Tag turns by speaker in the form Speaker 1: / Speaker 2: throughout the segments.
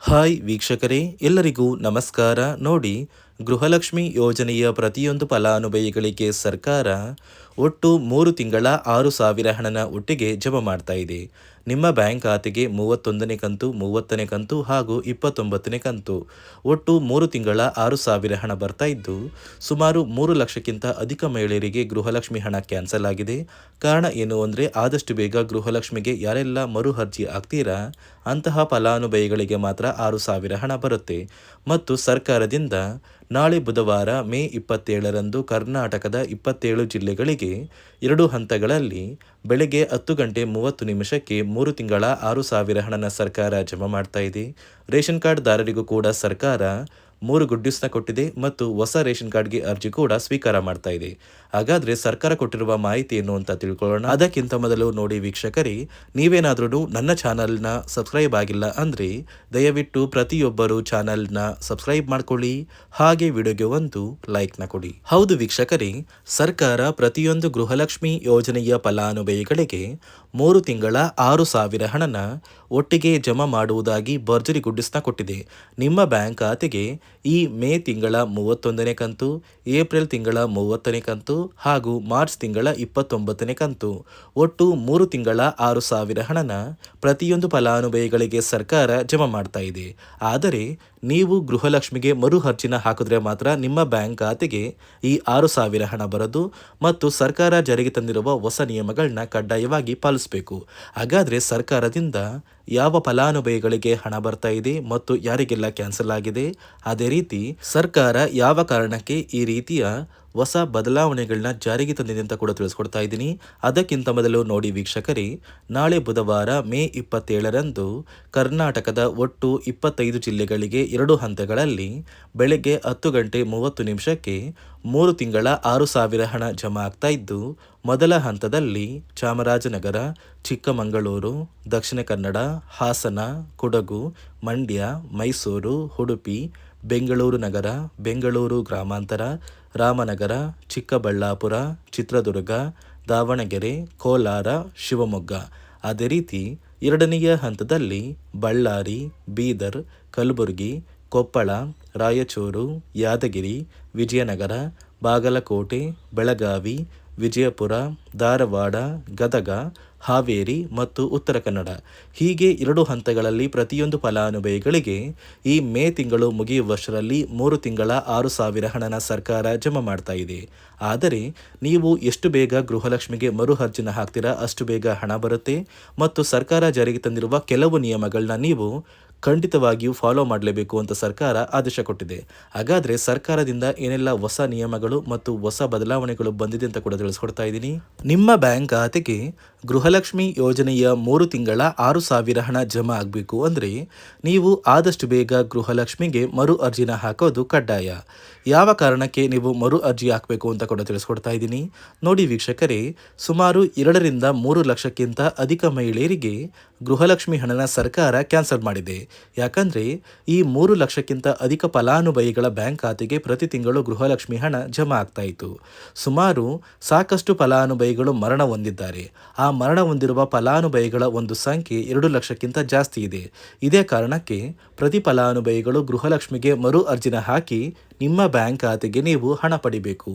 Speaker 1: Hi ವೀಕ್ಷಕರೇ, ಎಲ್ಲರಿಗೂ ನಮಸ್ಕಾರ. ನೋಡಿ, ಗೃಹಲಕ್ಷ್ಮಿ ಯೋಜನೆಯ ಪ್ರತಿಯೊಂದು ಫಲಾನುಭವಿಗಳಿಗೆ ಸರ್ಕಾರ ಒಟ್ಟು 3 ತಿಂಗಳ 6,000 ಹಣನ ಒಟ್ಟಿಗೆ ಜಮಾ ಮಾಡ್ತಾ ಇದೆ. ನಿಮ್ಮ ಬ್ಯಾಂಕ್ ಖಾತೆಗೆ 31ನೇ ಕಂತು, 30ನೇ ಕಂತು ಹಾಗೂ 29ನೇ ಕಂತು ಒಟ್ಟು 3 ತಿಂಗಳ 6,000 ಹಣ ಬರ್ತಾ ಇದ್ದು, ಸುಮಾರು 3 ಲಕ್ಷಕ್ಕಿಂತ ಅಧಿಕ ಮಹಿಳೆಯರಿಗೆ ಗೃಹಲಕ್ಷ್ಮಿ ಹಣ ಕ್ಯಾನ್ಸಲ್ ಆಗಿದೆ. ಕಾರಣ ಏನು ಅಂದರೆ, ಆದಷ್ಟು ಬೇಗ ಗೃಹಲಕ್ಷ್ಮಿಗೆ ಯಾರೆಲ್ಲ ಮರು ಅರ್ಜಿ ಆಗ್ತೀರಾ ಅಂತಹ ಫಲಾನುಭವಿಗಳಿಗೆ ಮಾತ್ರ 6,000 ಹಣ ಬರುತ್ತೆ. ಮತ್ತು ಸರ್ಕಾರದಿಂದ ನಾಳೆ ಬುಧವಾರ ಮೇ 27ರಂದು ಕರ್ನಾಟಕದ 27 ಜಿಲ್ಲೆಗಳಿಗೆ 2 ಹಂತಗಳಲ್ಲಿ ಬೆಳಗ್ಗೆ 10 ಗಂಟೆ 30 ನಿಮಿಷಕ್ಕೆ 3 ತಿಂಗಳ 6,000 ಹಣನ ಸರ್ಕಾರ ಜಮಾ ಮಾಡ್ತಾ ಇದೆ. ರೇಷನ್ ಕಾರ್ಡ್ ದಾರರಿಗೂ ಕೂಡ ಸರ್ಕಾರ 3 ಗುಡ್ ನ್ಯೂಸ್ನ ಕೊಟ್ಟಿದೆ ಮತ್ತು ಹೊಸ ರೇಷನ್ ಕಾರ್ಡ್ಗೆ ಅರ್ಜಿ ಕೂಡ ಸ್ವೀಕಾರ ಮಾಡ್ತಾ ಇದೆ. ಹಾಗಾದ್ರೆ ಸರ್ಕಾರ ಕೊಟ್ಟಿರುವ ಮಾಹಿತಿ ಏನು ಅಂತ ತಿಳ್ಕೊಳ್ಳೋಣ. ಅದಕ್ಕಿಂತ ಮೊದಲು ನೋಡಿ ವೀಕ್ಷಕರೇ, ನೀವೇನಾದ್ರೂ ನನ್ನ ಚಾನಲ್ನ ಸಬ್ಸ್ಕ್ರೈಬ್ ಆಗಿಲ್ಲ ಅಂದ್ರೆ ದಯವಿಟ್ಟು ಪ್ರತಿಯೊಬ್ಬರು ಚಾನಲ್ನ ಸಬ್ಸ್ಕ್ರೈಬ್ ಮಾಡ್ಕೊಳ್ಳಿ, ಹಾಗೆ ವಿಡಿಯೋಗೆ ಒಂದು ಲೈಕ್ನ ಕೊಡಿ. ಹೌದು ವೀಕ್ಷಕರೇ, ಸರ್ಕಾರ ಪ್ರತಿಯೊಂದು ಗೃಹಲಕ್ಷ್ಮಿ ಯೋಜನೆಯ ಫಲಾನುಭವಿಗಳಿಗೆ 3 ತಿಂಗಳ 6,000 ಹಣನ ಒಟ್ಟಿಗೆ ಜಮಾ ಮಾಡುವುದಾಗಿ ಭರ್ಜರಿ ಗುಡ್ಡಿಸ್ನ ಕೊಟ್ಟಿದೆ. ನಿಮ್ಮ ಬ್ಯಾಂಕ್ ಖಾತೆಗೆ ಈ ಮೇ ತಿಂಗಳ 31ನೇ ಕಂತು, ಏಪ್ರಿಲ್ ತಿಂಗಳ 30ನೇ ಕಂತು ಹಾಗೂ ಮಾರ್ಚ್ ತಿಂಗಳ 29ನೇ ಕಂತು ಒಟ್ಟು 3 ತಿಂಗಳ 6,000 ಹಣನ ಪ್ರತಿಯೊಂದು ಫಲಾನುಭವಿಗಳಿಗೆ ಸರ್ಕಾರ ಜಮಾ ಮಾಡ್ತಾ ಇದೆ. ಆದರೆ ನೀವು ಗೃಹಲಕ್ಷ್ಮಿಗೆ ಮರು ಅರ್ಜಿನ ಹಾಕಿದ್ರೆ ಮಾತ್ರ ನಿಮ್ಮ ಬ್ಯಾಂಕ್ ಖಾತೆಗೆ ಈ 6,000 ಹಣ ಬರೋದು ಮತ್ತು ಸರ್ಕಾರ ಜಾರಿಗೆ ತಂದಿರುವ ಹೊಸ ನಿಯಮಗಳನ್ನ ಕಡ್ಡಾಯವಾಗಿ ಪಾಲಿಸಬೇಕು. ಹಾಗಾದರೆ ಸರ್ಕಾರದಿಂದ ಯಾವ ಫಲಾನುಭವಿಗಳಿಗೆ ಹಣ ಬರ್ತಾ ಇದೆ ಮತ್ತು ಯಾರಿಗೆಲ್ಲ ಕ್ಯಾನ್ಸಲ್ ಆಗಿದೆ, ಅದೇ ರೀತಿ ಸರ್ಕಾರ ಯಾವ ಕಾರಣಕ್ಕೆ ಈ ರೀತಿಯ ಹೊಸ ಬದಲಾವಣೆಗಳನ್ನ ಜಾರಿಗೆ ತಂದಿದೆ ಅಂತ ಕೂಡ ತಿಳಿಸ್ಕೊಡ್ತಾ ಇದ್ದೀನಿ. ಅದಕ್ಕಿಂತ ಮೊದಲು ನೋಡಿ ವೀಕ್ಷಕರೇ, ನಾಳೆ ಬುಧವಾರ ಮೇ 27ರಂದು ಕರ್ನಾಟಕದ ಒಟ್ಟು 25 ಜಿಲ್ಲೆಗಳಿಗೆ 2 ಹಂತಗಳಲ್ಲಿ ಬೆಳಗ್ಗೆ 10 ಗಂಟೆ 30 ನಿಮಿಷಕ್ಕೆ 3 ತಿಂಗಳ 6,000 ಹಣ ಜಮಾ ಆಗ್ತಾ ಇದ್ದು, ಮೊದಲ ಹಂತದಲ್ಲಿ ಚಾಮರಾಜನಗರ, ಚಿಕ್ಕಮಗಳೂರು, ದಕ್ಷಿಣ ಕನ್ನಡ, ಹಾಸನ, ಕೊಡಗು, ಮಂಡ್ಯ, ಮೈಸೂರು, ಉಡುಪಿ, ಬೆಂಗಳೂರು ನಗರ, ಬೆಂಗಳೂರು ಗ್ರಾಮಾಂತರ, ರಾಮನಗರ, ಚಿಕ್ಕಬಳ್ಳಾಪುರ, ಚಿತ್ರದುರ್ಗ, ದಾವಣಗೆರೆ, ಕೋಲಾರ, ಶಿವಮೊಗ್ಗ. ಅದೇ ರೀತಿ ಎರಡನೆಯ ಹಂತದಲ್ಲಿ ಬಳ್ಳಾರಿ, ಬೀದರ್, ಕಲಬುರಗಿ, ಕೊಪ್ಪಳ, ರಾಯಚೂರು, ಯಾದಗಿರಿ, ವಿಜಯನಗರ, ಬಾಗಲಕೋಟೆ, ಬೆಳಗಾವಿ, ವಿಜಯಪುರ, ಧಾರವಾಡ, ಗದಗ, ಹಾವೇರಿ ಮತ್ತು ಉತ್ತರ ಕನ್ನಡ. ಹೀಗೆ 2 ಹಂತಗಳಲ್ಲಿ ಪ್ರತಿಯೊಂದು ಫಲಾನುಭವಿಗಳಿಗೆ ಈ ಮೇ ತಿಂಗಳು ಮುಗಿಯುವಷ್ಟರಲ್ಲಿ 3 ತಿಂಗಳ 6,000 ಹಣನ ಸರ್ಕಾರ ಜಮಾ ಮಾಡ್ತಾ ಇದೆ. ಆದರೆ ನೀವು ಎಷ್ಟು ಬೇಗ ಗೃಹಲಕ್ಷ್ಮಿಗೆ ಮರು ಅರ್ಜಿನ ಹಾಕ್ತೀರಾ ಅಷ್ಟು ಬೇಗ ಹಣ ಬರುತ್ತೆ ಮತ್ತು ಸರ್ಕಾರ ಜಾರಿಗೆ ತಂದಿರುವ ಕೆಲವು ನಿಯಮಗಳನ್ನ ನೀವು ಖಂಡಿತವಾಗಿಯೂ ಫಾಲೋ ಮಾಡಲೇಬೇಕು ಅಂತ ಸರ್ಕಾರ ಆದೇಶ ಕೊಟ್ಟಿದೆ. ಹಾಗಾದರೆ ಸರ್ಕಾರದಿಂದ ಏನೆಲ್ಲ ಹೊಸ ನಿಯಮಗಳು ಮತ್ತು ಹೊಸ ಬದಲಾವಣೆಗಳು ಬಂದಿದೆ ಅಂತ ಕೂಡ ತಿಳಿಸ್ಕೊಡ್ತಾ ಇದ್ದೀನಿ. ನಿಮ್ಮ ಬ್ಯಾಂಕ್ ಖಾತೆಗೆ ಗೃಹಲಕ್ಷ್ಮಿ ಯೋಜನೆಯ 3 ತಿಂಗಳ 6,000 ಹಣ ಜಮಾ ಆಗಬೇಕು ಅಂದರೆ ನೀವು ಆದಷ್ಟು ಬೇಗ ಗೃಹಲಕ್ಷ್ಮಿಗೆ ಮರು ಅರ್ಜಿನ ಹಾಕೋದು ಕಡ್ಡಾಯ. ಯಾವ ಕಾರಣಕ್ಕೆ ನೀವು ಮರು ಅರ್ಜಿ ಹಾಕಬೇಕು ಅಂತ ಕೂಡ ತಿಳಿಸ್ಕೊಡ್ತಾ ಇದ್ದೀನಿ. ನೋಡಿ ವೀಕ್ಷಕರೇ, ಸುಮಾರು 2 ರಿಂದ 3 ಲಕ್ಷಕ್ಕಿಂತ ಅಧಿಕ ಮಹಿಳೆಯರಿಗೆ ಗೃಹಲಕ್ಷ್ಮಿ ಹಣನ ಸರ್ಕಾರ ಕ್ಯಾನ್ಸಲ್ ಮಾಡಿದೆ. ಯಾಕಂದರೆ ಈ 3 ಲಕ್ಷಕ್ಕಿಂತ ಅಧಿಕ ಫಲಾನುಭವಿಗಳ ಬ್ಯಾಂಕ್ ಖಾತೆಗೆ ಪ್ರತಿ ತಿಂಗಳು ಗೃಹಲಕ್ಷ್ಮಿ ಹಣ ಜಮಾ ಆಗ್ತಾ ಇತ್ತು. ಸುಮಾರು ಸಾಕಷ್ಟು ಫಲಾನುಭವಿಗಳು ಮರಣ ಹೊಂದಿದ್ದಾರೆ. ಆ ಮರಣ ಹೊಂದಿರುವ ಫಲಾನುಭವಿಗಳ ಒಂದು ಸಂಖ್ಯೆ 2 ಲಕ್ಷಕ್ಕಿಂತ ಜಾಸ್ತಿ ಇದೆ. ಇದೇ ಕಾರಣಕ್ಕೆ ಪ್ರತಿ ಫಲಾನುಭವಿಗಳು ಗೃಹಲಕ್ಷ್ಮಿಗೆ ಮರು ಅರ್ಜಿನ ಹಾಕಿ ನಿಮ್ಮ ಬ್ಯಾಂಕ್ ಖಾತೆಗೆ ನೀವು ಹಣ ಪಡಿಬೇಕು.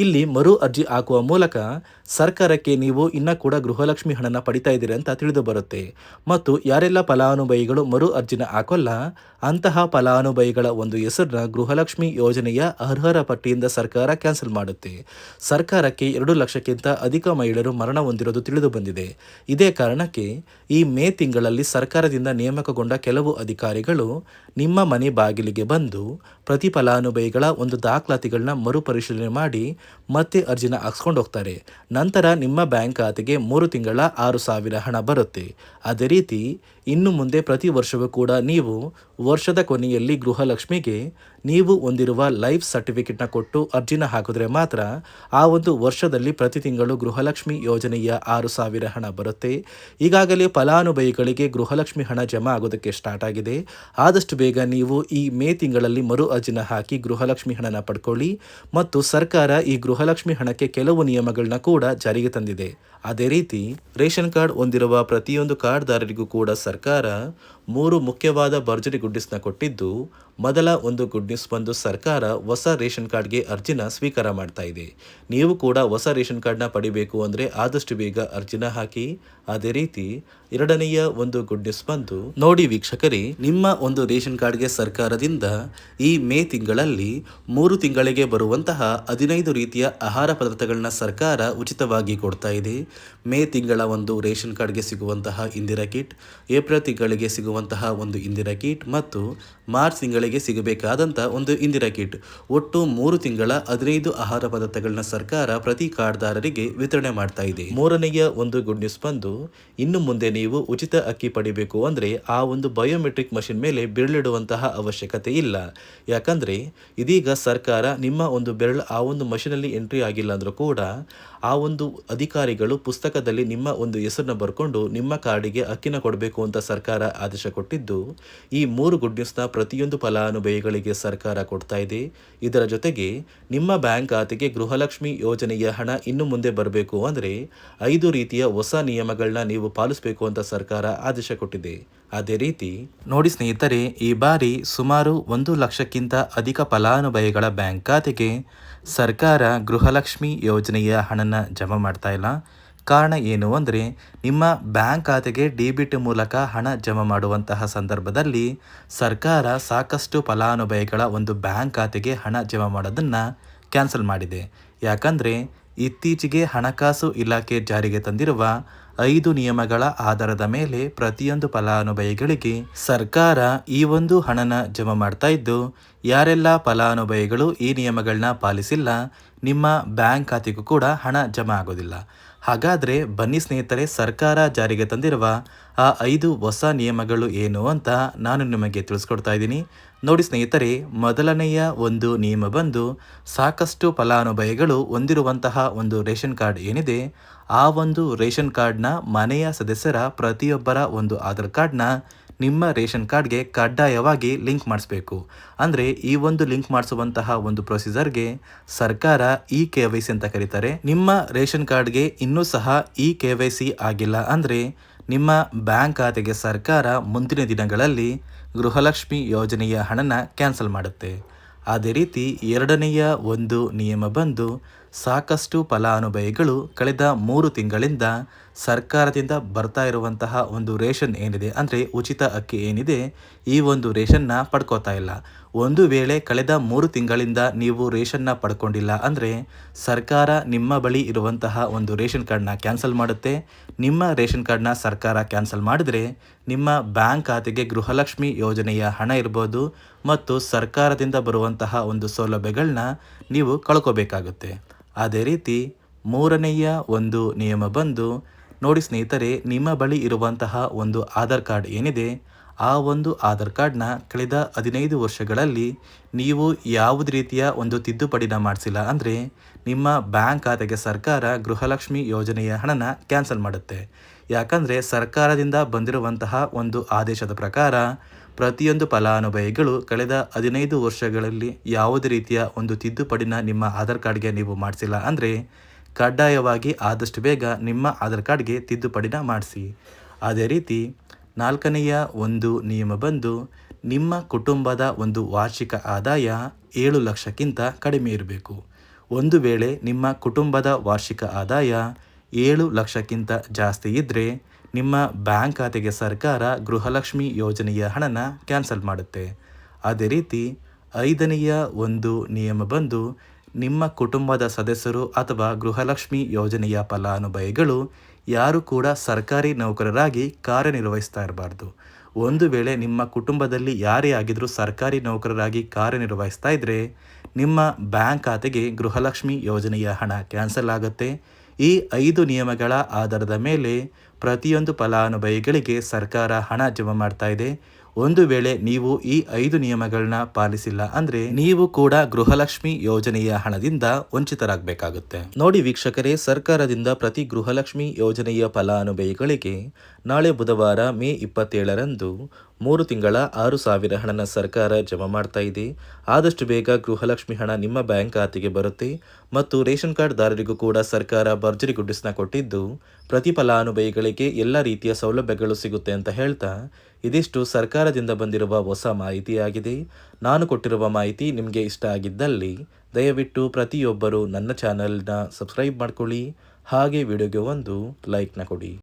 Speaker 1: ಇಲ್ಲಿ ಮರು ಅರ್ಜಿ ಹಾಕುವ ಮೂಲಕ ಸರ್ಕಾರಕ್ಕೆ ನೀವು ಇನ್ನೂ ಕೂಡ ಗೃಹಲಕ್ಷ್ಮಿ ಹಣನ ಪಡಿತಾ ಇದ್ದೀರಿ ಅಂತ ತಿಳಿದು ಬರುತ್ತೆ. ಮತ್ತು ಯಾರೆಲ್ಲ ಫಲಾನುಭವಿಗಳು ಮರು ಅರ್ಜಿನ ಹಾಕೋಲ್ಲ ಅಂತಹ ಫಲಾನುಭವಿಗಳ ಒಂದು ಹೆಸರನ್ನ ಗೃಹಲಕ್ಷ್ಮಿ ಯೋಜನೆಯ ಅರ್ಹರ ಪಟ್ಟಿಯಿಂದ ಸರ್ಕಾರ ಕ್ಯಾನ್ಸಲ್ ಮಾಡುತ್ತೆ. ಸರ್ಕಾರಕ್ಕೆ 2 ಲಕ್ಷಕ್ಕಿಂತ ಅಧಿಕ ಮಹಿಳೆಯರು ಮರಣ ಹೊಂದಿರೋದು ತಿಳಿದು ಬಂದಿದೆ. ಇದೇ ಕಾರಣಕ್ಕೆ ಈ ಮೇ ತಿಂಗಳಲ್ಲಿ ಸರ್ಕಾರದಿಂದ ನೇಮಕಗೊಂಡ ಕೆಲವು ಅಧಿಕಾರಿಗಳು ನಿಮ್ಮ ಮನೆ ಬಾಗಿಲಿಗೆ ಬಂದು ಪ್ರತಿ ಫಲಾನುಭವಿಗಳ ಒಂದು ದಾಖಲಾತಿಗಳನ್ನ ಮರುಪರಿಶೀಲನೆ ಮಾಡಿ ಮತ್ತೆ ಅರ್ಜಿನ ಹಾಕ್ಸ್ಕೊಂಡು ಹೋಗ್ತಾರೆ. ನಂತರ ನಿಮ್ಮ ಬ್ಯಾಂಕ್ ಖಾತೆಗೆ 3 ತಿಂಗಳ 6,000 ಹಣ ಬರುತ್ತೆ. ಅದೇ ರೀತಿ ಇನ್ನು ಮುಂದೆ ಪ್ರತಿ ವರ್ಷವೂ ಕೂಡ ನೀವು ವರ್ಷದ ಕೊನೆಯಲ್ಲಿ ಗೃಹಲಕ್ಷ್ಮಿಗೆ ನೀವು ಹೊಂದಿರುವ ಲೈಫ್ ಸರ್ಟಿಫಿಕೇಟ್ನ ಕೊಟ್ಟು ಅರ್ಜಿನ ಹಾಕಿದ್ರೆ ಮಾತ್ರ ಆ ಒಂದು ವರ್ಷದಲ್ಲಿ ಪ್ರತಿ ತಿಂಗಳು ಗೃಹಲಕ್ಷ್ಮಿ ಯೋಜನೆಯ 6,000 ಹಣ ಬರುತ್ತೆ. ಈಗಾಗಲೇ ಫಲಾನುಭವಿಗಳಿಗೆ ಗೃಹಲಕ್ಷ್ಮಿ ಹಣ ಜಮಾ ಆಗೋದಕ್ಕೆ ಸ್ಟಾರ್ಟ್ ಆಗಿದೆ. ಆದಷ್ಟು ಬೇಗ ನೀವು ಈ ಮೇ ತಿಂಗಳಲ್ಲಿ ಮರು ಅರ್ಜಿನ ಹಾಕಿ ಗೃಹಲಕ್ಷ್ಮಿ ಹಣನ ಪಡ್ಕೊಳ್ಳಿ. ಮತ್ತು ಸರ್ಕಾರ ಈ ಗೃಹಲಕ್ಷ್ಮಿ ಹಣಕ್ಕೆ ಕೆಲವು ನಿಯಮಗಳನ್ನ ಕೂಡ ಜಾರಿಗೆ ತಂದಿದೆ. ಅದೇ ರೀತಿ ರೇಷನ್ ಕಾರ್ಡ್ ಹೊಂದಿರುವ ಪ್ರತಿಯೊಂದು ಕಾರ್ಡ್ದಾರರಿಗೂ ಕೂಡ ಸರ್ಕಾರ 3 ಮುಖ್ಯವಾದ ಭರ್ಜರಿ ಗುಡ್ ನ್ಯೂಸ್ನ ಕೊಟ್ಟಿದ್ದು, ಮೊದಲ ಒಂದು ಗುಡ್ ನ್ಯೂಸ್ ಬಂದು ಸರ್ಕಾರ ಹೊಸ ರೇಷನ್ ಕಾರ್ಡ್ಗೆ ಅರ್ಜಿನ ಸ್ವೀಕಾರ ಮಾಡ್ತಾ ಇದೆ. ನೀವು ಕೂಡ ಹೊಸ ರೇಷನ್ ಕಾರ್ಡ್ನ ಪಡಿಬೇಕು ಅಂದರೆ ಆದಷ್ಟು ಬೇಗ ಅರ್ಜಿನ ಹಾಕಿ. ಅದೇ ರೀತಿ ಎರಡನೆಯ ಒಂದು ಗುಡ್ ನ್ಯೂಸ್ ಬಂದು ನೋಡಿ ವೀಕ್ಷಕರೇ, ನಿಮ್ಮ ಒಂದು ರೇಷನ್ ಕಾರ್ಡ್ಗೆ ಸರ್ಕಾರದಿಂದ ಈ ಮೇ ತಿಂಗಳಲ್ಲಿ 3 ತಿಂಗಳಿಗೆ ಬರುವಂತಹ 15 ರೀತಿಯ ಆಹಾರ ಪದಾರ್ಥಗಳನ್ನ ಸರ್ಕಾರ ಉಚಿತವಾಗಿ ಕೊಡ್ತಾ ಇದೆ. ಮೇ ತಿಂಗಳ ಒಂದು ರೇಷನ್ ಕಾರ್ಡ್ಗೆ ಸಿಗುವಂತಹ ಇಂದಿರಾ ಕಿಟ್, ಏಪ್ರಿಲ್ ತಿಂಗಳಿಗೆ ಸಿಗುವಂತಹ ಒಂದು ಇಂದಿರಾ ಕಿಟ್ ಮತ್ತು ಮಾರ್ಚ್ ತಿಂಗಳಿಗೆ ಸಿಗಬೇಕಾದಂಥ ಒಂದು ಇಂದಿರಾ ಕಿಟ್, ಒಟ್ಟು 3 ತಿಂಗಳ 15 ಆಹಾರ ಪದಾರ್ಥಗಳನ್ನ ಸರ್ಕಾರ ಪ್ರತಿ ಕಾರ್ಡ್ದಾರರಿಗೆ ವಿತರಣೆ ಮಾಡ್ತಾ ಇದೆ. ಮೂರನೆಯ ಒಂದು ಗುಡ್ ನ್ಯೂಸ್ ಬಂದು, ಇನ್ನು ಮುಂದೆ ನೀವು ಉಚಿತ ಅಕ್ಕಿ ಪಡಿಬೇಕು ಅಂದರೆ ಆ ಒಂದು ಬಯೋಮೆಟ್ರಿಕ್ ಮಷಿನ್ ಮೇಲೆ ಬೆರಳಿಡುವಂತಹ ಅವಶ್ಯಕತೆ ಇಲ್ಲ. ಯಾಕಂದರೆ ಇದೀಗ ಸರ್ಕಾರ ನಿಮ್ಮ ಒಂದು ಬೆರಳು ಆ ಒಂದು ಮಷಿನಲ್ಲಿ ಎಂಟ್ರಿ ಆಗಿಲ್ಲ ಅಂದರೂ ಕೂಡ ಆ ಒಂದು ಅಧಿಕಾರಿಗಳು ಪುಸ್ತಕದಲ್ಲಿ ನಿಮ್ಮ ಒಂದು ಹೆಸರನ್ನ ಬರ್ಕೊಂಡು ನಿಮ್ಮ ಕಾರ್ಡಿಗೆ ಅಕ್ಕಿನ ಕೊಡಬೇಕು ಅಂತ ಸರ್ಕಾರ ಆದೇಶ ಕೊಟ್ಟಿದ್ದು, ಈ 3 ಗುಡ್ ನ್ಯೂಸ್ನ ಪ್ರತಿಯೊಂದು ಫಲಾನುಭವಿಗಳಿಗೆ ಸರ್ಕಾರ ಕೊಡ್ತಾ ಇದೆ. ಇದರ ಜೊತೆಗೆ ನಿಮ್ಮ ಬ್ಯಾಂಕ್ ಖಾತೆಗೆ ಗೃಹಲಕ್ಷ್ಮಿ ಯೋಜನೆಯ ಹಣ ಇನ್ನು ಮುಂದೆ ಬರಬೇಕು ಅಂದರೆ 5 ರೀತಿಯ ಹೊಸ ನಿಯಮಗಳನ್ನ ನೀವು ಪಾಲಿಸಬೇಕು ಅಂತ ಸರ್ಕಾರ ಆದೇಶ ಕೊಟ್ಟಿದೆ. ಅದೇ ರೀತಿ ನೋಡಿ ಸ್ನೇಹಿತರೆ, ಈ ಬಾರಿ ಸುಮಾರು 1 ಲಕ್ಷಕ್ಕಿಂತ ಅಧಿಕ ಫಲಾನುಭವಿಗಳ ಬ್ಯಾಂಕ್ ಖಾತೆಗೆ ಸರ್ಕಾರ ಗೃಹಲಕ್ಷ್ಮಿ ಯೋಜನೆಯ ಹಣನ ಜಮಾ ಮಾಡ್ತಾ ಇಲ್ಲ. ಕಾರಣ ಏನು ಅಂದರೆ, ನಿಮ್ಮ ಬ್ಯಾಂಕ್ ಖಾತೆಗೆ ಡೆಬಿಟ್ ಮೂಲಕ ಹಣ ಜಮಾ ಮಾಡುವಂತಹ ಸಂದರ್ಭದಲ್ಲಿ ಸರ್ಕಾರ ಸಾಕಷ್ಟು ಫಲಾನುಭವಿಗಳ ಒಂದು ಬ್ಯಾಂಕ್ ಖಾತೆಗೆ ಹಣ ಜಮಾ ಮಾಡೋದನ್ನು ಕ್ಯಾನ್ಸಲ್ ಮಾಡಿದೆ. ಯಾಕಂದರೆ ಇತ್ತೀಚೆಗೆ ಹಣಕಾಸು ಇಲಾಖೆ ಜಾರಿಗೆ ತಂದಿರುವ 5 ನಿಯಮಗಳ ಆಧಾರದ ಮೇಲೆ ಪ್ರತಿಯೊಂದು ಫಲಾನುಭವಿಗಳಿಗೆ ಸರ್ಕಾರ ಈ ಒಂದು ಹಣನ ಜಮಾ ಮಾಡ್ತಾ ಇದ್ದು, ಯಾರೆಲ್ಲ ಫಲಾನುಭವಿಗಳು ಈ ನಿಯಮಗಳನ್ನ ಪಾಲಿಸಿಲ್ಲ ನಿಮ್ಮ ಬ್ಯಾಂಕ್ ಖಾತೆಗೂ ಕೂಡ ಹಣ ಜಮಾ ಆಗೋದಿಲ್ಲ. ಹಾಗಾದರೆ ಬನ್ನಿ ಸ್ನೇಹಿತರೆ, ಸರ್ಕಾರ ಜಾರಿಗೆ ತಂದಿರುವ ಆ 5 ಹೊಸ ನಿಯಮಗಳು ಏನು ಅಂತ ನಾನು ನಿಮಗೆ ತಿಳಿಸ್ಕೊಡ್ತಾ ಇದ್ದೀನಿ. ನೋಡಿ ಸ್ನೇಹಿತರೆ, ಮೊದಲನೆಯ ಒಂದು ನಿಯಮ ಬಂದು, ಸಾಕಷ್ಟು ಫಲಾನುಭವಿಗಳು ಹೊಂದಿರುವಂತಹ ಒಂದು ರೇಷನ್ ಕಾರ್ಡ್ ಏನಿದೆ, ಆ ಒಂದು ರೇಷನ್ ಕಾರ್ಡ್ನ ಮನೆಯ ಸದಸ್ಯರ ಪ್ರತಿಯೊಬ್ಬರ ಒಂದು ಆಧಾರ್ ಕಾರ್ಡ್ನ ನಿಮ್ಮ ರೇಷನ್ ಕಾರ್ಡ್ಗೆ ಕಡ್ಡಾಯವಾಗಿ ಲಿಂಕ್ ಮಾಡಿಸ್ಬೇಕು. ಅಂದರೆ ಈ ಒಂದು ಲಿಂಕ್ ಮಾಡಿಸುವಂತಹ ಒಂದು ಪ್ರೊಸೀಜರ್ಗೆ ಸರ್ಕಾರ KYC ಅಂತ ಕರೀತಾರೆ. ನಿಮ್ಮ ರೇಷನ್ ಕಾರ್ಡ್ಗೆ ಇನ್ನೂ ಸಹ KYC ಆಗಿಲ್ಲ ಅಂದರೆ ನಿಮ್ಮ ಬ್ಯಾಂಕ್ ಖಾತೆಗೆ ಸರ್ಕಾರ ಮುಂದಿನ ದಿನಗಳಲ್ಲಿ ಗೃಹಲಕ್ಷ್ಮಿ ಯೋಜನೆಯ ಹಣನ ಕ್ಯಾನ್ಸಲ್ ಮಾಡುತ್ತೆ. ಅದೇ ರೀತಿ ಎರಡನೆಯ ಒಂದು ನಿಯಮ ಬಂದು, ಸಾಕಷ್ಟು ಫಲಾನುಭವಿಗಳು ಕಳೆದ 3 ತಿಂಗಳಿಂದ ಸರ್ಕಾರದಿಂದ ಬರ್ತಾ ಇರುವಂತಹ ಒಂದು ರೇಷನ್ ಏನಿದೆ, ಅಂದರೆ ಉಚಿತ ಅಕ್ಕಿ ಏನಿದೆ, ಈ ಒಂದು ರೇಷನ್ನ ಪಡ್ಕೋತಾ ಇಲ್ಲ. ಒಂದು ವೇಳೆ ಕಳೆದ 3 ತಿಂಗಳಿಂದ ನೀವು ರೇಷನ್ನ ಪಡ್ಕೊಂಡಿಲ್ಲ ಅಂದರೆ ಸರ್ಕಾರ ನಿಮ್ಮ ಬಳಿ ಇರುವಂತಹ ಒಂದು ರೇಷನ್ ಕಾರ್ಡ್ನ ಕ್ಯಾನ್ಸಲ್ ಮಾಡುತ್ತೆ. ನಿಮ್ಮ ರೇಷನ್ ಕಾರ್ಡ್ನ ಸರ್ಕಾರ ಕ್ಯಾನ್ಸಲ್ ಮಾಡಿದರೆ ನಿಮ್ಮ ಬ್ಯಾಂಕ್ ಖಾತೆಗೆ ಗೃಹಲಕ್ಷ್ಮಿ ಯೋಜನೆಯ ಹಣ ಇರ್ಬೋದು ಮತ್ತು ಸರ್ಕಾರದಿಂದ ಬರುವಂತಹ ಒಂದು ಸೌಲಭ್ಯಗಳನ್ನ ನೀವು ಕಳ್ಕೋಬೇಕಾಗುತ್ತೆ. ಅದೇ ರೀತಿ ಮೂರನೆಯ ಒಂದು ನಿಯಮ ಬಂದು, ನೋಡಿ ಸ್ನೇಹಿತರೆ, ನಿಮ್ಮ ಬಳಿ ಇರುವಂತಹ ಒಂದು ಆಧಾರ್ ಕಾರ್ಡ್ ಏನಿದೆ, ಆ ಒಂದು ಆಧಾರ್ ಕಾರ್ಡ್ನ ಕಳೆದ 15 ವರ್ಷಗಳಲ್ಲಿ ನೀವು ಯಾವುದೇ ರೀತಿಯ ಒಂದು ತಿದ್ದುಪಡಿನ ಮಾಡಿಸಿಲ್ಲ ಅಂದರೆ ನಿಮ್ಮ ಬ್ಯಾಂಕ್ ಖಾತೆಗೆ ಸರ್ಕಾರ ಗೃಹಲಕ್ಷ್ಮಿ ಯೋಜನೆಯ ಹಣನ ಕ್ಯಾನ್ಸಲ್ ಮಾಡುತ್ತೆ. ಯಾಕಂದರೆ ಸರ್ಕಾರದಿಂದ ಬಂದಿರುವಂತಹ ಒಂದು ಆದೇಶದ ಪ್ರಕಾರ ಪ್ರತಿಯೊಂದು ಫಲಾನುಭವಿಗಳು ಕಳೆದ 15 ವರ್ಷಗಳಲ್ಲಿ ಯಾವುದೇ ರೀತಿಯ ಒಂದು ತಿದ್ದುಪಡಿನ ನಿಮ್ಮ ಆಧಾರ್ ಕಾರ್ಡ್ಗೆ ನೀವು ಮಾಡಿಸಿಲ್ಲ ಅಂದರೆ ಕಡ್ಡಾಯವಾಗಿ ಆದಷ್ಟು ಬೇಗ ನಿಮ್ಮ ಆಧಾರ್ ಕಾರ್ಡ್ಗೆ ತಿದ್ದುಪಡಿನ ಮಾಡಿಸಿ. ಅದೇ ರೀತಿ ನಾಲ್ಕನೆಯ ಒಂದು ನಿಯಮ ಬಂದು, ನಿಮ್ಮ ಕುಟುಂಬದ ಒಂದು ವಾರ್ಷಿಕ ಆದಾಯ 7 ಲಕ್ಷಕ್ಕಿಂತ ಕಡಿಮೆ ಇರಬೇಕು. ಒಂದು ವೇಳೆ ನಿಮ್ಮ ಕುಟುಂಬದ ವಾರ್ಷಿಕ ಆದಾಯ 7 ಲಕ್ಷಕ್ಕಿಂತ ಜಾಸ್ತಿ ಇದ್ದರೆ ನಿಮ್ಮ ಬ್ಯಾಂಕ್ ಖಾತೆಗೆ ಸರ್ಕಾರ ಗೃಹಲಕ್ಷ್ಮಿ ಯೋಜನೆಯ ಹಣನ ಕ್ಯಾನ್ಸಲ್ ಮಾಡುತ್ತೆ. ಅದೇ ರೀತಿ ಐದನೆಯ ಒಂದು ನಿಯಮ ಬಂದು, ನಿಮ್ಮ ಕುಟುಂಬದ ಸದಸ್ಯರು ಅಥವಾ ಗೃಹಲಕ್ಷ್ಮಿ ಯೋಜನೆಯ ಫಲಾನುಭವಿಗಳು ಯಾರು ಕೂಡ ಸರ್ಕಾರಿ ನೌಕರರಾಗಿ ಕಾರ್ಯನಿರ್ವಹಿಸ್ತಾ ಇರಬಾರ್ದು. ಒಂದು ವೇಳೆ ನಿಮ್ಮ ಕುಟುಂಬದಲ್ಲಿ ಯಾರೇ ಆಗಿದ್ರೂ ಸರ್ಕಾರಿ ನೌಕರರಾಗಿ ಕಾರ್ಯನಿರ್ವಹಿಸ್ತಾ ಇದ್ದರೆ ನಿಮ್ಮ ಬ್ಯಾಂಕ್ ಖಾತೆಗೆ ಗೃಹಲಕ್ಷ್ಮಿ ಯೋಜನೆಯ ಹಣ ಕ್ಯಾನ್ಸಲ್ ಆಗುತ್ತೆ. ಈ 5 ನಿಯಮಗಳ ಆಧಾರದ ಮೇಲೆ ಪ್ರತಿಯೊಂದು ಫಲಾನುಭವಿಗಳಿಗೆ ಸರ್ಕಾರ ಹಣ ಜಮಾ ಮಾಡ್ತಾ ಇದೆ. ಒಂದು ವೇಳೆ ನೀವು ಈ 5 ನಿಯಮಗಳನ್ನ ಪಾಲಿಸಿಲ್ಲ ಅಂದರೆ ನೀವು ಕೂಡ ಗೃಹಲಕ್ಷ್ಮಿ ಯೋಜನೆಯ ಹಣದಿಂದ ವಂಚಿತರಾಗಬೇಕಾಗುತ್ತೆ. ನೋಡಿ ವೀಕ್ಷಕರೇ, ಸರ್ಕಾರದಿಂದ ಪ್ರತಿ ಗೃಹಲಕ್ಷ್ಮಿ ಯೋಜನೆಯ ಫಲಾನುಭವಿಗಳಿಗೆ ನಾಳೆ ಬುಧವಾರ ಮೇ 27ರಂದು 3 ತಿಂಗಳ 6,000 ಹಣನ ಸರ್ಕಾರ ಜಮಾ ಮಾಡ್ತಾ ಇದೆ. ಆದಷ್ಟು ಬೇಗ ಗೃಹಲಕ್ಷ್ಮಿ ಹಣ ನಿಮ್ಮ ಬ್ಯಾಂಕ್ ಖಾತೆಗೆ ಬರುತ್ತೆ ಮತ್ತು ರೇಷನ್ ಕಾರ್ಡ್ದಾರರಿಗೂ ಕೂಡ ಸರ್ಕಾರ ಭರ್ಜರಿ ಗುಡ್ಡಿಸ್ನ ಕೊಟ್ಟಿದ್ದು, ಪ್ರತಿ ಫಲಾನುಭವಿಗಳಿಗೆ ಎಲ್ಲ ರೀತಿಯ ಸೌಲಭ್ಯಗಳು ಸಿಗುತ್ತೆ ಅಂತ ಹೇಳ್ತಾ, ಇದಿಷ್ಟು ಸರ್ಕಾರದಿಂದ ಬಂದಿರುವ ಹೊಸ ಮಾಹಿತಿಯಾಗಿದೆ. ನಾನು ಕೊಟ್ಟಿರುವ ಮಾಹಿತಿ ನಿಮಗೆ ಇಷ್ಟ ಆಗಿದ್ದಲ್ಲಿ ದಯವಿಟ್ಟು ಪ್ರತಿಯೊಬ್ಬರು ನನ್ನ ಚಾನಲ್ನ ಸಬ್ಸ್ಕ್ರೈಬ್ ಮಾಡ್ಕೊಳ್ಳಿ, ಹಾಗೆ ವಿಡಿಯೋಗೆ ಒಂದು ಲೈಕ್ನ ಕೊಡಿ.